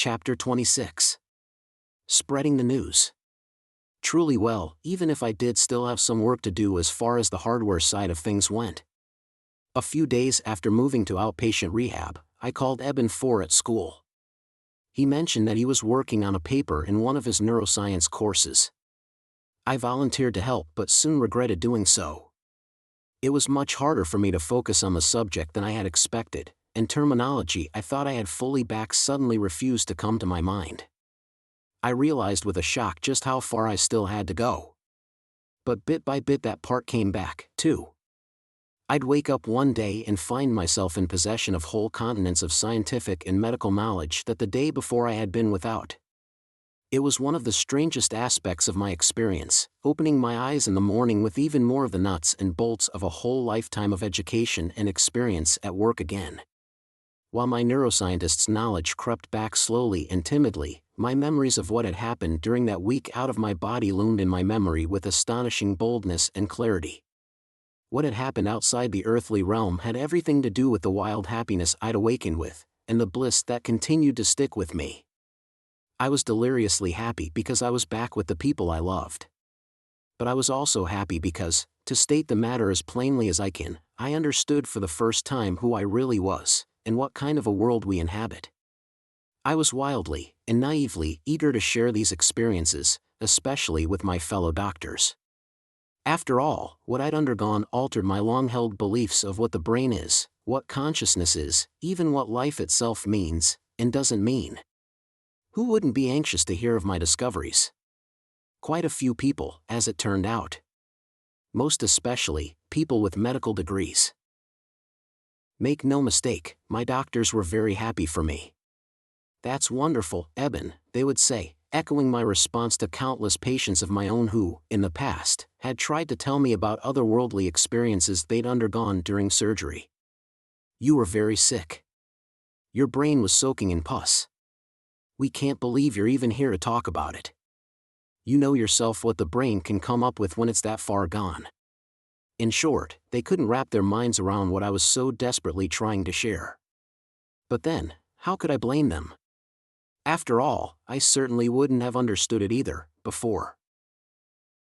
Chapter 26. Spreading the news. Truly well, even if I did still have some work to do as far as the hardware side of things went. A few days after moving to outpatient rehab, I called Eben at school. He mentioned that he was working on a paper in one of his neuroscience courses. I volunteered to help but soon regretted doing so. It was much harder for me to focus on the subject than I had expected, and terminology I thought I had fully back suddenly refused to come to my mind. I realized with a shock just how far I still had to go. But bit by bit that part came back, too. I'd wake up one day and find myself in possession of whole continents of scientific and medical knowledge that the day before I had been without. It was one of the strangest aspects of my experience, opening my eyes in the morning with even more of the nuts and bolts of a whole lifetime of education and experience at work again. While my neuroscientist's knowledge crept back slowly and timidly, my memories of what had happened during that week out of my body loomed in my memory with astonishing boldness and clarity. What had happened outside the earthly realm had everything to do with the wild happiness I'd awakened with, and the bliss that continued to stick with me. I was deliriously happy because I was back with the people I loved. But I was also happy because, to state the matter as plainly as I can, I understood for the first time who I really was, and what kind of a world we inhabit. I was wildly and naively eager to share these experiences, especially with my fellow doctors. After all, what I'd undergone altered my long-held beliefs of what the brain is, what consciousness is, even what life itself means, and doesn't mean. Who wouldn't be anxious to hear of my discoveries? Quite a few people, as it turned out. Most especially, people with medical degrees. Make no mistake, my doctors were very happy for me. "That's wonderful, Eben," they would say, echoing my response to countless patients of my own who, in the past, had tried to tell me about otherworldly experiences they'd undergone during surgery. "You were very sick. Your brain was soaking in pus. We can't believe you're even here to talk about it. You know yourself what the brain can come up with when it's that far gone." In short, they couldn't wrap their minds around what I was so desperately trying to share. But then, how could I blame them? After all, I certainly wouldn't have understood it either, before.